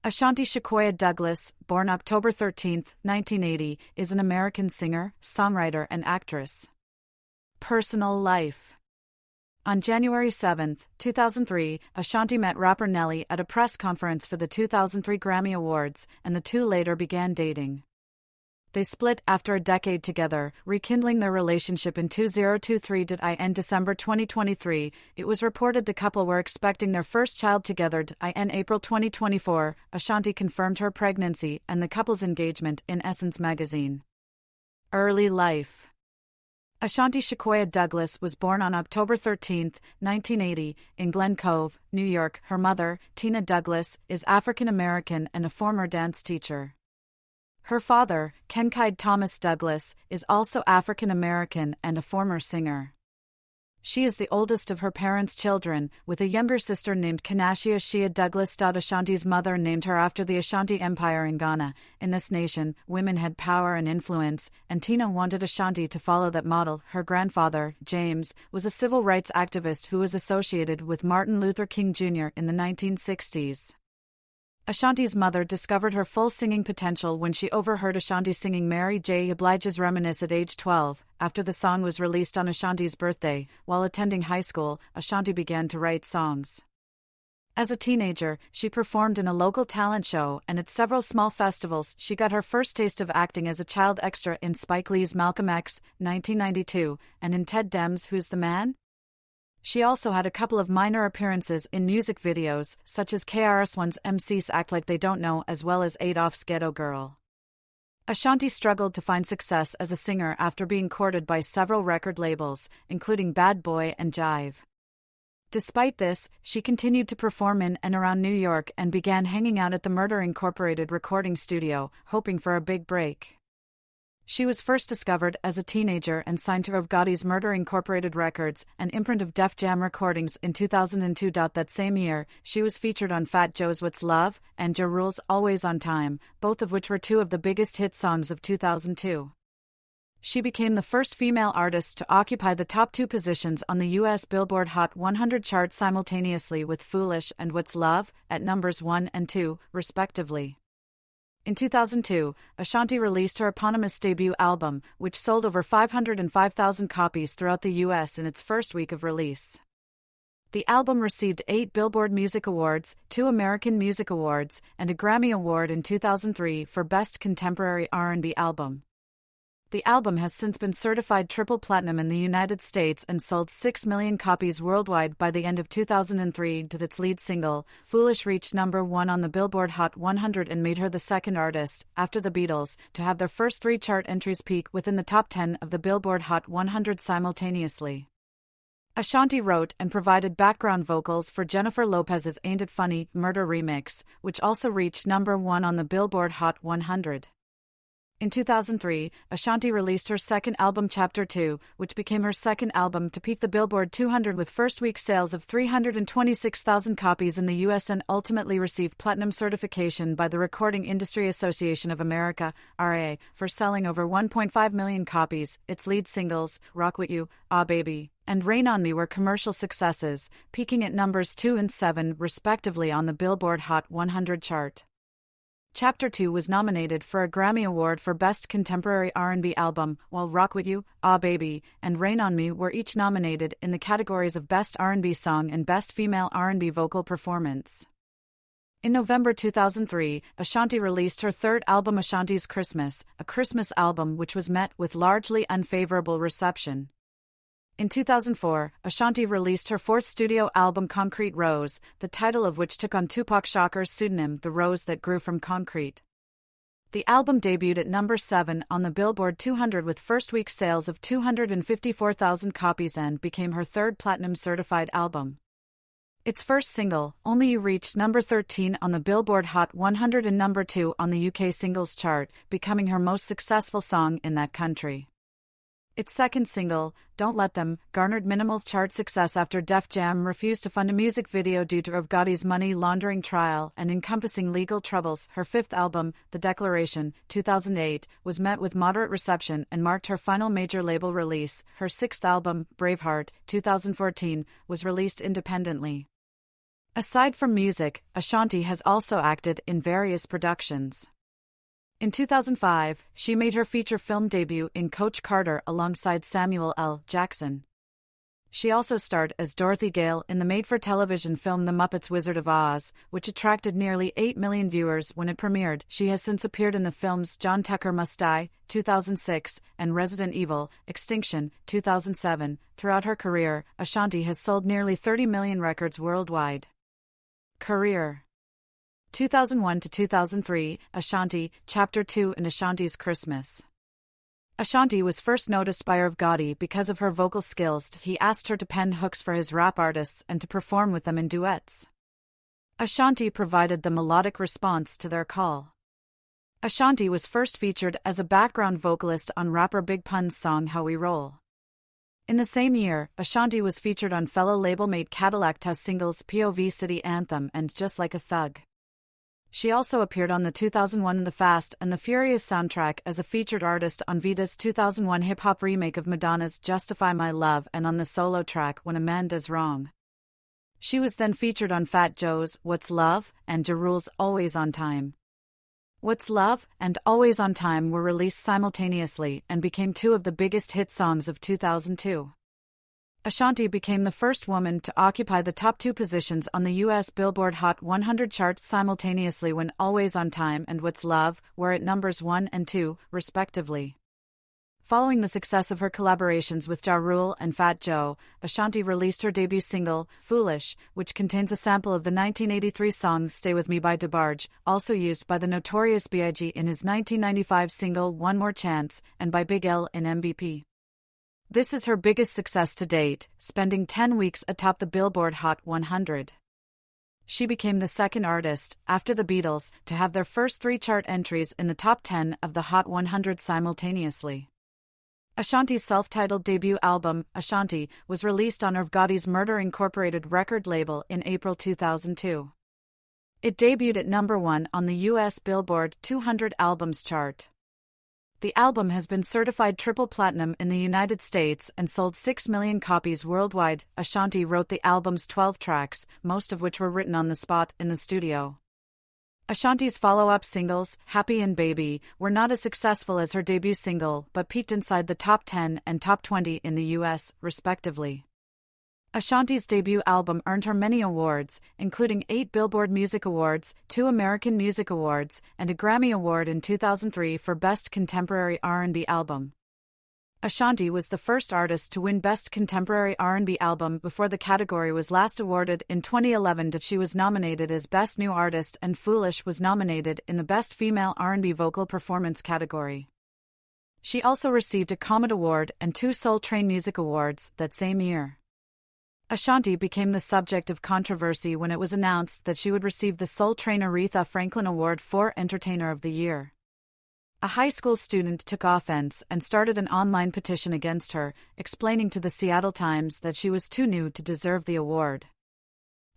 Ashanti Shequoiya Douglas, born October 13, 1980, is an American singer, songwriter, and actress. Personal life. On January 7, 2003, Ashanti met rapper Nelly at a press conference for the 2003 Grammy Awards, and the two later began dating. They split after a decade together, rekindling their relationship in 2023. In December 2023, it was reported the couple were expecting their first child together. In April 2024, Ashanti confirmed her pregnancy and the couple's engagement in Essence magazine. Early life. Ashanti Shequoiya Douglas was born on October 13, 1980, in Glen Cove, New York. Her mother, Tina Douglas, is African American and a former dance teacher. Her father, Kenkai Thomas Douglas, is also African American and a former singer. She is the oldest of her parents' children, with a younger sister named Kanashia Shia Douglas. Ashanti's mother named her after the Ashanti Empire in Ghana. In this nation, women had power and influence, and Tina wanted Ashanti to follow that model. Her grandfather, James, was a civil rights activist who was associated with Martin Luther King Jr. in the 1960s. Ashanti's mother discovered her full singing potential when she overheard Ashanti singing Mary J. Blige's Reminisce at age 12. After the song was released on Ashanti's birthday, while attending high school, Ashanti began to write songs. As a teenager, she performed in a local talent show and at several small festivals. She got her first taste of acting as a child extra in Spike Lee's Malcolm X, 1992, and in Ted Dem's Who's the Man? She also had a couple of minor appearances in music videos, such as KRS-One's MC's Act Like They Don't Know, as well as Adolph's Ghetto Girl. Ashanti struggled to find success as a singer after being courted by several record labels, including Bad Boy and Jive. Despite this, she continued to perform in and around New York and began hanging out at the Murder Incorporated recording studio, hoping for a big break. She was first discovered as a teenager and signed to Gotti's Murder Incorporated Records, an imprint of Def Jam Recordings, in 2002. That same year, she was featured on Fat Joe's What's Love and Ja Rule's Always on Time, both of which were two of the biggest hit songs of 2002. She became the first female artist to occupy the top two positions on the U.S. Billboard Hot 100 chart simultaneously with Foolish and What's Love, at numbers 1 and 2, respectively. In 2002, Ashanti released her eponymous debut album, which sold over 505,000 copies throughout the U.S. in its first week of release. The album received 8 Billboard Music Awards, 2 American Music Awards, and a Grammy Award in 2003 for Best Contemporary R&B Album. The album has since been certified triple platinum in the United States and sold 6 million copies worldwide by the end of 2003. Its lead single, Foolish, reached number 1 on the Billboard Hot 100 and made her the second artist, after the Beatles, to have their first 3 chart entries peak within the top 10 of the Billboard Hot 100 simultaneously. Ashanti wrote and provided background vocals for Jennifer Lopez's Ain't It Funny Murder remix, which also reached number 1 on the Billboard Hot 100. In 2003, Ashanti released her second album, Chapter 2, which became her second album to peak the Billboard 200 with first-week sales of 326,000 copies in the U.S. and ultimately received platinum certification by the Recording Industry Association of America, RIA, for selling over 1.5 million copies. Its lead singles, Rock With You, Ah Baby, and Rain On Me, were commercial successes, peaking at numbers 2 and 7, respectively, on the Billboard Hot 100 chart. Chapter 2 was nominated for a Grammy Award for Best Contemporary R&B Album, while Rock With You, Ah Baby, and Rain On Me were each nominated in the categories of Best R&B Song and Best Female R&B Vocal Performance. In November 2003, Ashanti released her third album, Ashanti's Christmas, a Christmas album which was met with largely unfavorable reception. In 2004, Ashanti released her fourth studio album, Concrete Rose, the title of which took on Tupac Shakur's pseudonym, The Rose That Grew From Concrete. The album debuted at number 7 on the Billboard 200 with first-week sales of 254,000 copies and became her third platinum-certified album. Its first single, Only You, reached number 13 on the Billboard Hot 100 and number 2 on the UK singles chart, becoming her most successful song in that country. Its second single, Don't Let Them, garnered minimal chart success after Def Jam refused to fund a music video due to Gotti's money laundering trial and encompassing legal troubles. Her fifth album, The Declaration, 2008, was met with moderate reception and marked her final major label release. Her sixth album, Braveheart, 2014, was released independently. Aside from music, Ashanti has also acted in various productions. In 2005, she made her feature film debut in Coach Carter alongside Samuel L. Jackson. She also starred as Dorothy Gale in the made-for-television film The Muppets Wizard of Oz, which attracted nearly 8 million viewers when it premiered. She has since appeared in the films John Tucker Must Die, 2006, and Resident Evil, Extinction, 2007. Throughout her career, Ashanti has sold nearly 30 million records worldwide. Career 2001 to 2003, Ashanti, Chapter 2 in Ashanti's Christmas. Ashanti was first noticed by Irv Gotti because of her vocal skills. He asked her to pen hooks for his rap artists and to perform with them in duets. Ashanti provided the melodic response to their call. Ashanti was first featured as a background vocalist on rapper Big Pun's song How We Roll. In the same year, Ashanti was featured on fellow label-mate Cadillac Ta's singles POV City Anthem and Just Like a Thug. She also appeared on the 2001 The Fast and the Furious soundtrack as a featured artist on Vita's 2001 hip-hop remake of Madonna's Justify My Love and on the solo track When a Man Does Wrong. She was then featured on Fat Joe's What's Love and Ja Rule's Always on Time. What's Love and Always on Time were released simultaneously and became two of the biggest hit songs of 2002. Ashanti became the first woman to occupy the top two positions on the U.S. Billboard Hot 100 chart simultaneously when Always on Time and What's Love were at numbers 1 and 2, respectively. Following the success of her collaborations with Ja Rule and Fat Joe, Ashanti released her debut single, Foolish, which contains a sample of the 1983 song Stay With Me by DeBarge, also used by the Notorious B.I.G. in his 1995 single One More Chance, and by Big L in MVP. This is her biggest success to date, spending 10 weeks atop the Billboard Hot 100. She became the second artist, after the Beatles, to have their first 3 chart entries in the top 10 of the Hot 100 simultaneously. Ashanti's self-titled debut album, Ashanti, was released on Irv Gotti's Murder Incorporated record label in April 2002. It debuted at number 1 on the U.S. Billboard 200 Albums chart. The album has been certified triple platinum in the United States and sold 6 million copies worldwide. Ashanti wrote the album's 12 tracks, most of which were written on the spot in the studio. Ashanti's follow-up singles, Happy and Baby, were not as successful as her debut single but peaked inside the top 10 and top 20 in the U.S., respectively. Ashanti's debut album earned her many awards, including 8 Billboard Music Awards, 2 American Music Awards, and a Grammy Award in 2003 for Best Contemporary R&B Album. Ashanti was the first artist to win Best Contemporary R&B Album before the category was last awarded in 2011. She was nominated as Best New Artist and Foolish was nominated in the Best Female R&B Vocal Performance category. She also received a Comet Award and 2 Soul Train Music Awards that same year. Ashanti became the subject of controversy when it was announced that she would receive the Soul Train Aretha Franklin Award for Entertainer of the Year. A high school student took offense and started an online petition against her, explaining to the Seattle Times that she was too new to deserve the award.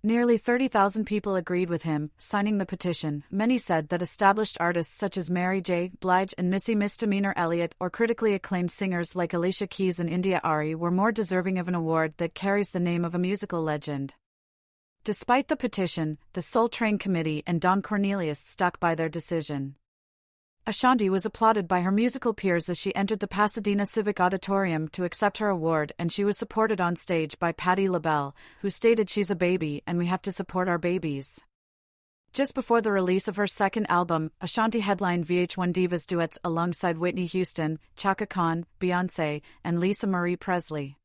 Nearly 30,000 people agreed with him, signing the petition. Many said that established artists such as Mary J. Blige and Missy Misdemeanor Elliott or critically acclaimed singers like Alicia Keys and India Ari were more deserving of an award that carries the name of a musical legend. Despite the petition, the Soul Train Committee and Don Cornelius stuck by their decision. Ashanti was applauded by her musical peers as she entered the Pasadena Civic Auditorium to accept her award, and she was supported on stage by Patti LaBelle, who stated, "She's a baby and we have to support our babies." Just before the release of her second album, Ashanti headlined VH1 Divas duets alongside Whitney Houston, Chaka Khan, Beyoncé, and Lisa Marie Presley.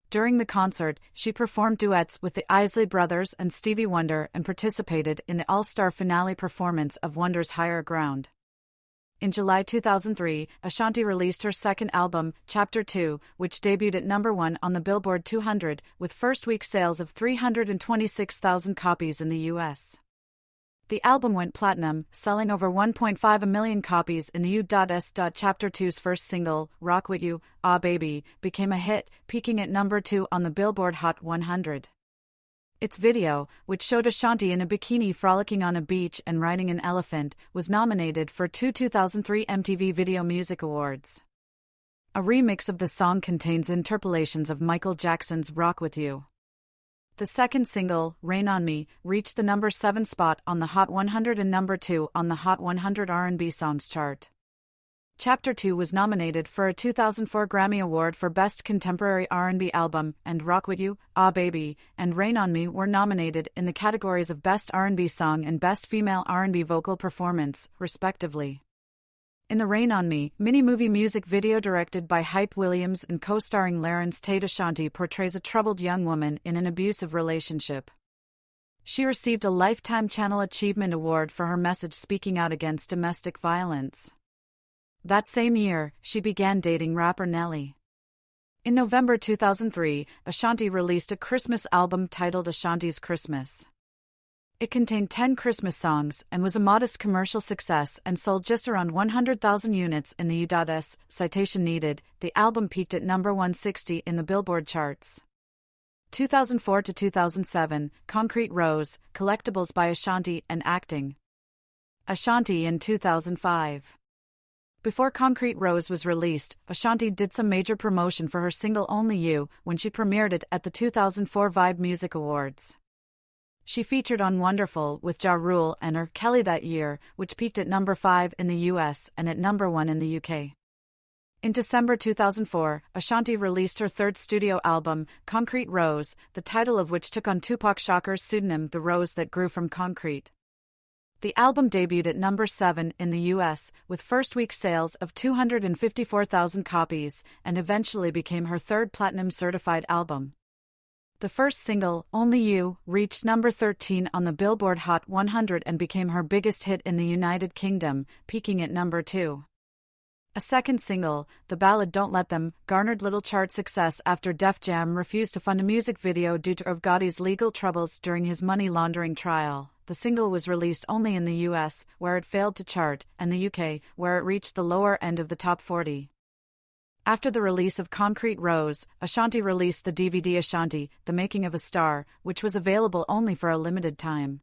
During the concert, she performed duets with the Isley Brothers and Stevie Wonder and participated in the all-star finale performance of Wonder's Higher Ground. In July 2003, Ashanti released her second album, Chapter 2, which debuted at number 1 on the Billboard 200, with first-week sales of 326,000 copies in the U.S. The album went platinum, selling over 1.5 million copies in the U.S. Chapter 2's first single, Rock With You, Ah Baby, became a hit, peaking at number 2 on the Billboard Hot 100. Its video, which showed Ashanti in a bikini frolicking on a beach and riding an elephant, was nominated for 2 2003 MTV Video Music Awards. A remix of the song contains interpolations of Michael Jackson's Rock With You. The second single, Rain on Me, reached the number 7 spot on the Hot 100 and number 2 on the Hot 100 R&B Songs chart. Chapter 2 was nominated for a 2004 Grammy Award for Best Contemporary R&B Album, and Rock With You, Ah Baby, and Rain on Me were nominated in the categories of Best R&B Song and Best Female R&B Vocal Performance, respectively. In the Rain on Me mini-movie music video directed by Hype Williams and co-starring Lawrence Tate, Ashanti portrays a troubled young woman in an abusive relationship. She received a Lifetime Channel Achievement Award for her message speaking out against domestic violence. That same year, she began dating rapper Nelly. In November 2003, Ashanti released a Christmas album titled Ashanti's Christmas. It contained 10 Christmas songs and was a modest commercial success and sold just around 100,000 units in the U.S. Citation needed. The album peaked at number 160 in the Billboard charts. 2004 to 2007, Concrete Rose, Collectibles by Ashanti and Acting. Ashanti in 2005. Before Concrete Rose was released, Ashanti did some major promotion for her single Only You when she premiered it at the 2004 Vibe Music Awards. She featured on Wonderful with Ja Rule and R. Kelly that year, which peaked at number 5 in the US and at number 1 in the UK. In December 2004, Ashanti released her third studio album, Concrete Rose, the title of which took on Tupac Shakur's pseudonym The Rose That Grew From Concrete. The album debuted at number 7 in the US, with first-week sales of 254,000 copies, and eventually became her third platinum-certified album. The first single, Only You, reached number 13 on the Billboard Hot 100 and became her biggest hit in the United Kingdom, peaking at number 2. A second single, the ballad Don't Let Them, garnered little chart success after Def Jam refused to fund a music video due to Gotti's legal troubles during his money laundering trial. The single was released only in the US, where it failed to chart, and the UK, where it reached the lower end of the top 40. After the release of Concrete Rose, Ashanti released the DVD Ashanti, The Making of a Star, which was available only for a limited time.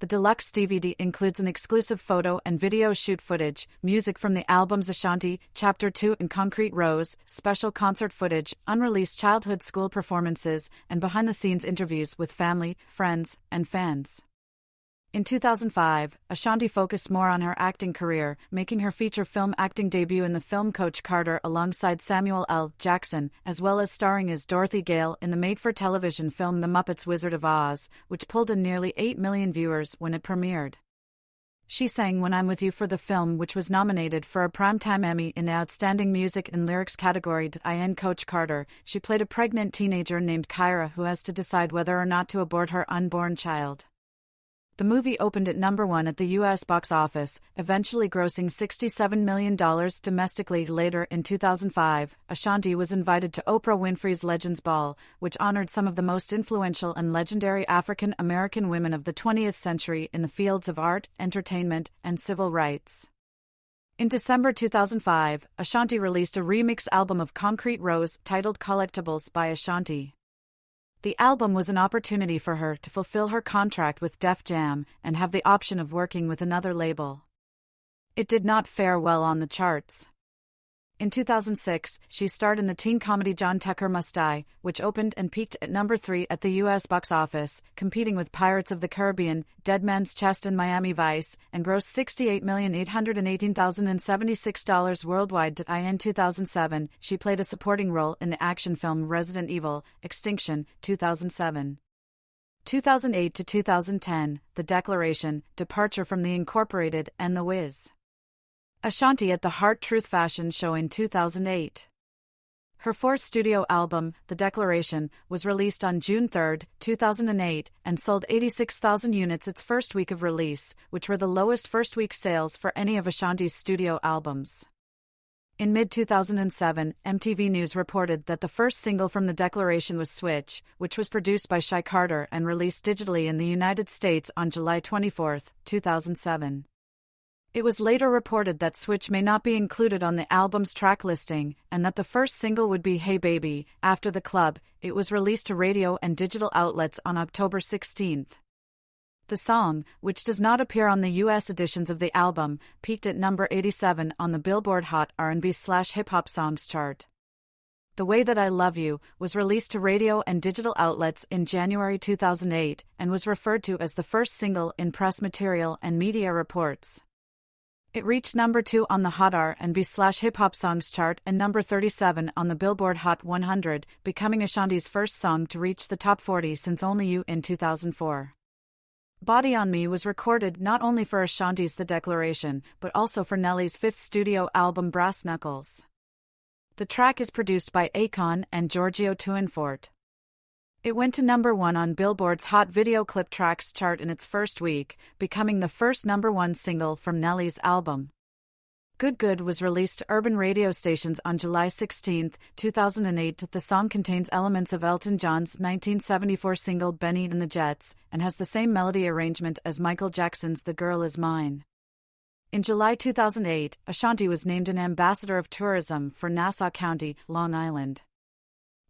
The deluxe DVD includes an exclusive photo and video shoot footage, music from the albums Ashanti, Chapter 2 and Concrete Rose, special concert footage, unreleased childhood school performances, and behind-the-scenes interviews with family, friends, and fans. In 2005, Ashanti focused more on her acting career, making her feature film acting debut in the film Coach Carter alongside Samuel L. Jackson, as well as starring as Dorothy Gale in the made-for-television film The Muppets Wizard of Oz, which pulled in nearly 8 million viewers when it premiered. She sang When I'm With You for the film, which was nominated for a Primetime Emmy in the Outstanding Music and Lyrics category. In Coach Carter, she played a pregnant teenager named Kyra who has to decide whether or not to abort her unborn child. The movie opened at number 1 at the U.S. box office, eventually grossing $67 million domestically. Later in 2005, Ashanti was invited to Oprah Winfrey's Legends Ball, which honored some of the most influential and legendary African American women of the 20th century in the fields of art, entertainment, and civil rights. In December 2005, Ashanti released a remix album of Concrete Rose titled Collectibles by Ashanti. The album was an opportunity for her to fulfill her contract with Def Jam and have the option of working with another label. It did not fare well on the charts. In 2006, she starred in the teen comedy John Tucker Must Die, which opened and peaked at number 3 at the U.S. box office, competing with Pirates of the Caribbean, Dead Man's Chest and Miami Vice, and grossed $68,818,076 worldwide. In 2007, she played a supporting role in the action film Resident Evil, Extinction, 2007. 2008 to 2010, The Declaration, Departure from the Incorporated, and The Wiz. Ashanti at the Heart Truth Fashion Show in 2008. Her fourth studio album, The Declaration, was released on June 3, 2008, and sold 86,000 units its first week of release, which were the lowest first-week sales for any of Ashanti's studio albums. In mid-2007, MTV News reported that the first single from The Declaration was Switch, which was produced by Shy Carter and released digitally in the United States on July 24, 2007. It was later reported that Switch may not be included on the album's track listing, and that the first single would be Hey Baby. After the club, it was released to radio and digital outlets on October 16. The song, which does not appear on the U.S. editions of the album, peaked at number 87 on the Billboard Hot R&B/Hip Hop Songs chart. The Way That I Love You, was released to radio and digital outlets in January 2008 and was referred to as the first single in press material and media reports. It reached number 2 on the Hot R&B/Hip Hop Songs chart and number 37 on the Billboard Hot 100, becoming Ashanti's first song to reach the top 40 since Only You in 2004. Body on Me was recorded not only for Ashanti's The Declaration, but also for Nelly's 5th studio album Brass Knuckles. The track is produced by Akon and Giorgio Tuinfort. It went to number 1 on Billboard's Hot Video Clip Tracks chart in its first week, becoming the first number 1 single from Nelly's album. Good Good was released to urban radio stations on July 16, 2008. The song contains elements of Elton John's 1974 single Benny and the Jets, and has the same melody arrangement as Michael Jackson's The Girl Is Mine. In July 2008, Ashanti was named an ambassador of tourism for Nassau County, Long Island.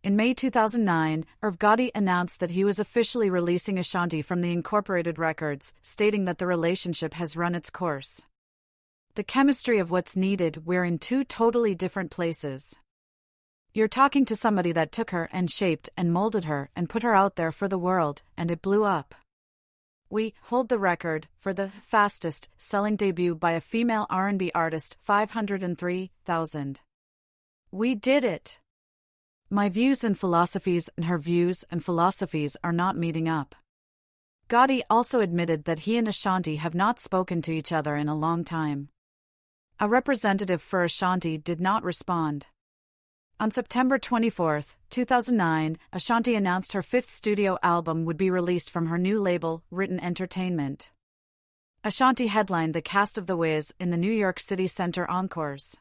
In May 2009, Gotti announced that he was officially releasing Ashanti from the Incorporated Records, stating that the relationship has run its course. The chemistry of what's needed, we're in 2 totally different places. You're talking to somebody that took her and shaped and molded her and put her out there for the world, and it blew up. We hold the record for the fastest-selling debut by a female R&B artist, 503,000. We did it! My views and philosophies and her views and philosophies are not meeting up. Gotti also admitted that he and Ashanti have not spoken to each other in a long time. A representative for Ashanti did not respond. On September 24, 2009, Ashanti announced her 5th studio album would be released from her new label, Written Entertainment. Ashanti headlined the cast of The Wiz in the New York City Center Encores.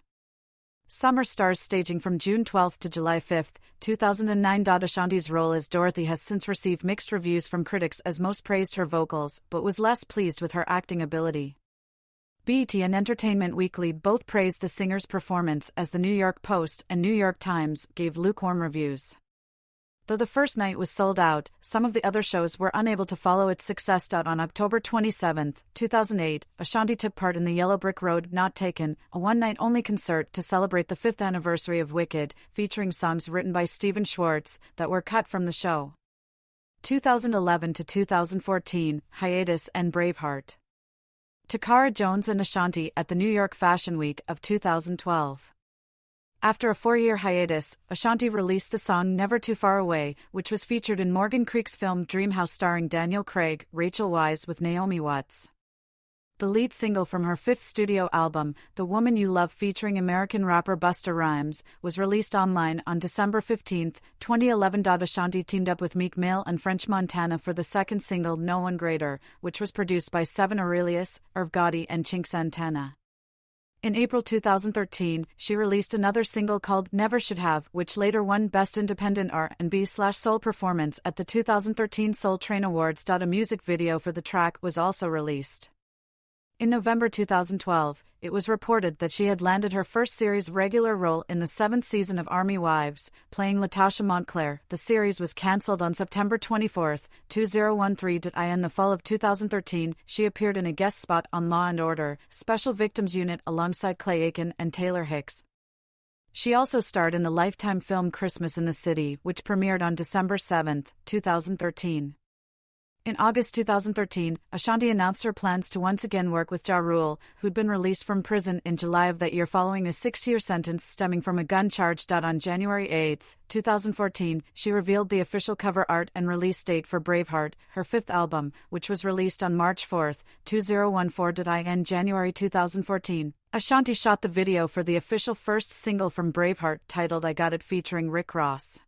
Summer Stars staging from June 12 to July 5, 2009. Ashanti's role as Dorothy has since received mixed reviews from critics, as most praised her vocals but was less pleased with her acting ability. BET and Entertainment Weekly both praised the singer's performance, as the New York Post and New York Times gave lukewarm reviews. Though the first night was sold out, some of the other shows were unable to follow its success. On October 27, 2008, Ashanti took part in the Yellow Brick Road Not Taken, a one-night-only concert to celebrate the 5th anniversary of Wicked, featuring songs written by Stephen Schwartz that were cut from the show. 2011 to 2014, Hiatus and Braveheart. Takara Jones and Ashanti at the New York Fashion Week of 2012. After a 4-year hiatus, Ashanti released the song Never Too Far Away, which was featured in Morgan Creek's film Dreamhouse starring Daniel Craig, Rachel Weisz with Naomi Watts. The lead single from her 5th studio album, The Woman You Love featuring American rapper Busta Rhymes, was released online on December 15, 2011. Ashanti teamed up with Meek Mill and French Montana for the 2nd single No One Greater, which was produced by Seven Aurelius, Gotti and Chinks Santana. In April 2013, she released another single called Never Should Have, which later won Best Independent R&B/Soul Performance at the 2013 Soul Train Awards. A music video for the track was also released. In November 2012, it was reported that she had landed her first series regular role in the 7th season of Army Wives, playing Latasha Montclair. The series was cancelled on September 24, 2013. In the fall of 2013, she appeared in a guest spot on Law & Order, Special Victims Unit alongside Clay Aiken and Taylor Hicks. She also starred in the Lifetime film Christmas in the City, which premiered on December 7, 2013. In August 2013, Ashanti announced her plans to once again work with Ja Rule, who'd been released from prison in July of that year following a 6-year sentence stemming from a gun charge. On January 8, 2014, she revealed the official cover art and release date for Braveheart, her 5th album, which was released on March 4, 2014. In January 2014, Ashanti shot the video for the official first single from Braveheart, titled I Got It, featuring Rick Ross.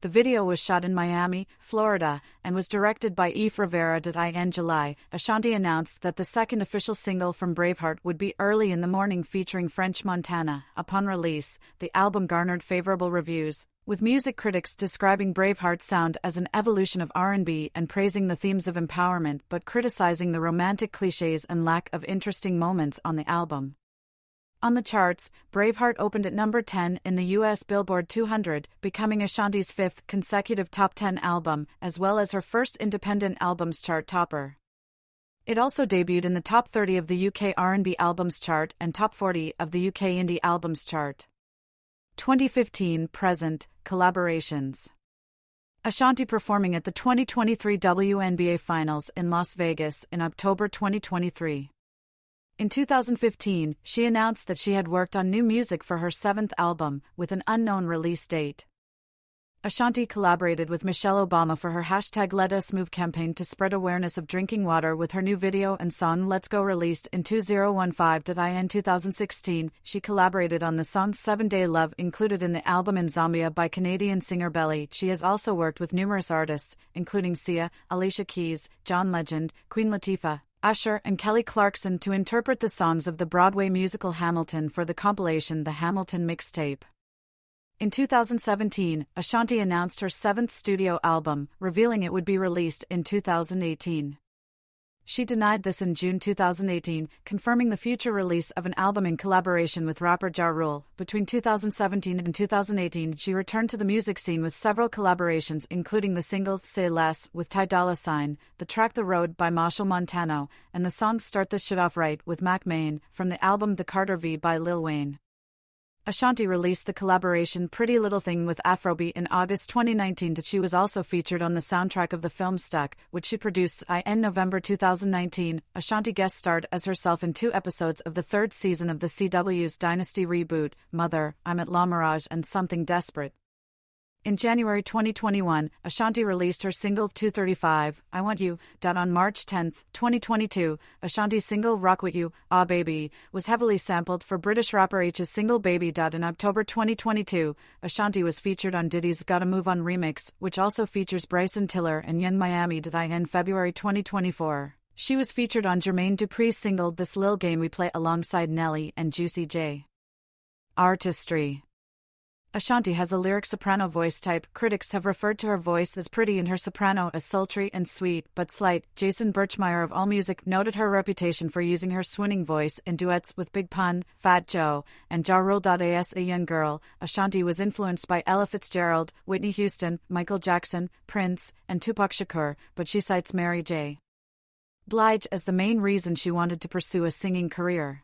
The video was shot in Miami, Florida, and was directed by Eve Rivera. In July, Ashanti announced that the 2nd official single from Braveheart would be Early in the Morning featuring French Montana. Upon release, the album garnered favorable reviews, with music critics describing Braveheart's sound as an evolution of R&B and praising the themes of empowerment but criticizing the romantic cliches and lack of interesting moments on the album. On the charts, Braveheart opened at number 10 in the U.S. Billboard 200, becoming Ashanti's 5th consecutive top 10 album, as well as her first independent albums chart topper. It also debuted in the top 30 of the UK R&B albums chart and top 40 of the UK indie albums chart. 2015-present, collaborations. Ashanti performing at the 2023 WNBA Finals in Las Vegas in October 2023. In 2015, she announced that she had worked on new music for her seventh album, with an unknown release date. Ashanti collaborated with Michelle Obama for her #LetUsMove campaign to spread awareness of drinking water with her new video and song Let's Go released in 2015. In 2016, she collaborated on the song 7 Day Love included in the album In Zambia by Canadian singer Belly. She has also worked with numerous artists, including Sia, Alicia Keys, John Legend, Queen Latifah, Usher and Kelly Clarkson to interpret the songs of the Broadway musical Hamilton for the compilation The Hamilton Mixtape. In 2017, Ashanti announced her seventh studio album, revealing it would be released in 2018. She denied this in June 2018, confirming the future release of an album in collaboration with rapper Ja Rule. Between 2017 and 2018, she returned to the music scene with several collaborations, including the single Say Less with Ty Dolla $ign, the track The Road by Marshall Montano, and the song Start This Shit Off Right with Mac Maine, from the album The Carter V by Lil Wayne. Ashanti released the collaboration Pretty Little Thing with Afrobeat in August 2019. She was also featured on the soundtrack of the film Stuck, which she produced in November 2019. Ashanti guest starred as herself in 2 episodes of the 3rd season of the CW's Dynasty reboot, Mother, I'm at La Mirage and Something Desperate. In January 2021, Ashanti released her single 235, I Want You. On March 10, 2022, Ashanti's single Rock With You, Ah Baby, was heavily sampled for British rapper H's single Baby. In October 2022, Ashanti was featured on Diddy's Gotta Move On remix, which also features Bryson Tiller and Young Miami. In February 2024, she was featured on Jermaine Dupri's single This Lil Game We Play alongside Nelly and Juicy J. Artistry. Ashanti has a lyric soprano voice type. Critics have referred to her voice as pretty and her soprano as sultry and sweet, but slight. Jason Birchmeier of AllMusic noted her reputation for using her swooning voice in duets with Big Pun, Fat Joe, and Ja Rule. As a young girl, Ashanti was influenced by Ella Fitzgerald, Whitney Houston, Michael Jackson, Prince, and Tupac Shakur, but she cites Mary J. Blige as the main reason she wanted to pursue a singing career.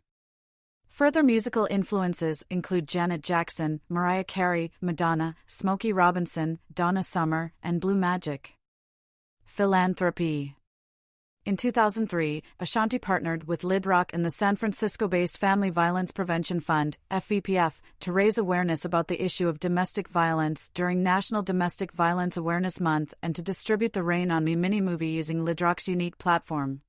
Further musical influences include Janet Jackson, Mariah Carey, Madonna, Smokey Robinson, Donna Summer, and Blue Magic. Philanthropy. In 2003, Ashanti partnered with Lid Rock and the San Francisco-based Family Violence Prevention Fund, FVPF, to raise awareness about the issue of domestic violence during National Domestic Violence Awareness Month and to distribute the Rain on Me mini-movie using Lid Rock's unique platform.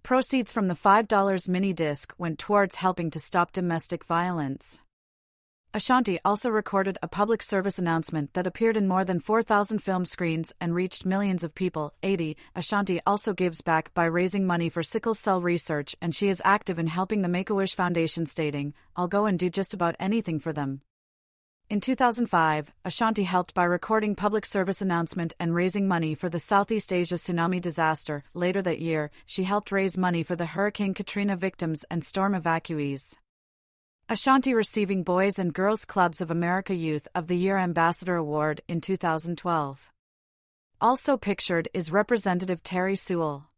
Proceeds from the $5 mini-disc went towards helping to stop domestic violence. Ashanti also recorded a public service announcement that appeared in more than 4,000 film screens and reached millions of people. 80. Ashanti also gives back by raising money for sickle cell research, and she is active in helping the Make-A-Wish Foundation, stating, I'll go and do just about anything for them. In 2005, Ashanti helped by recording public service announcement and raising money for the Southeast Asia tsunami disaster. Later that year, she helped raise money for the Hurricane Katrina victims and storm evacuees. Ashanti receiving Boys and Girls Clubs of America Youth of the Year Ambassador Award in 2012. Also pictured is Representative Terry Sewell.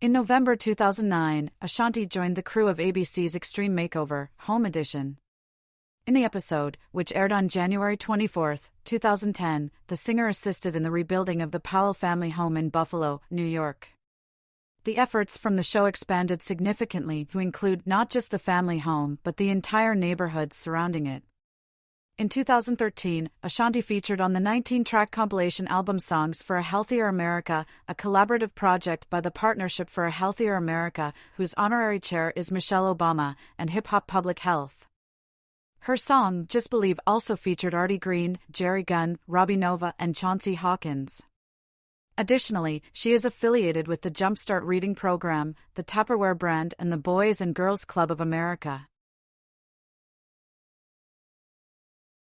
In November 2009, Ashanti joined the crew of ABC's Extreme Makeover, Home Edition. In the episode, which aired on January 24, 2010, the singer assisted in the rebuilding of the Powell family home in Buffalo, New York. The efforts from the show expanded significantly to include not just the family home but the entire neighborhood surrounding it. In 2013, Ashanti featured on the 19-track compilation album Songs for a Healthier America, a collaborative project by the Partnership for a Healthier America, whose honorary chair is Michelle Obama, and Hip Hop Public Health. Her song, Just Believe, also featured Artie Green, Jerry Gunn, Robbie Nova, and Chauncey Hawkins. Additionally, she is affiliated with the Jumpstart Reading Program, the Tupperware brand, and the Boys and Girls Club of America.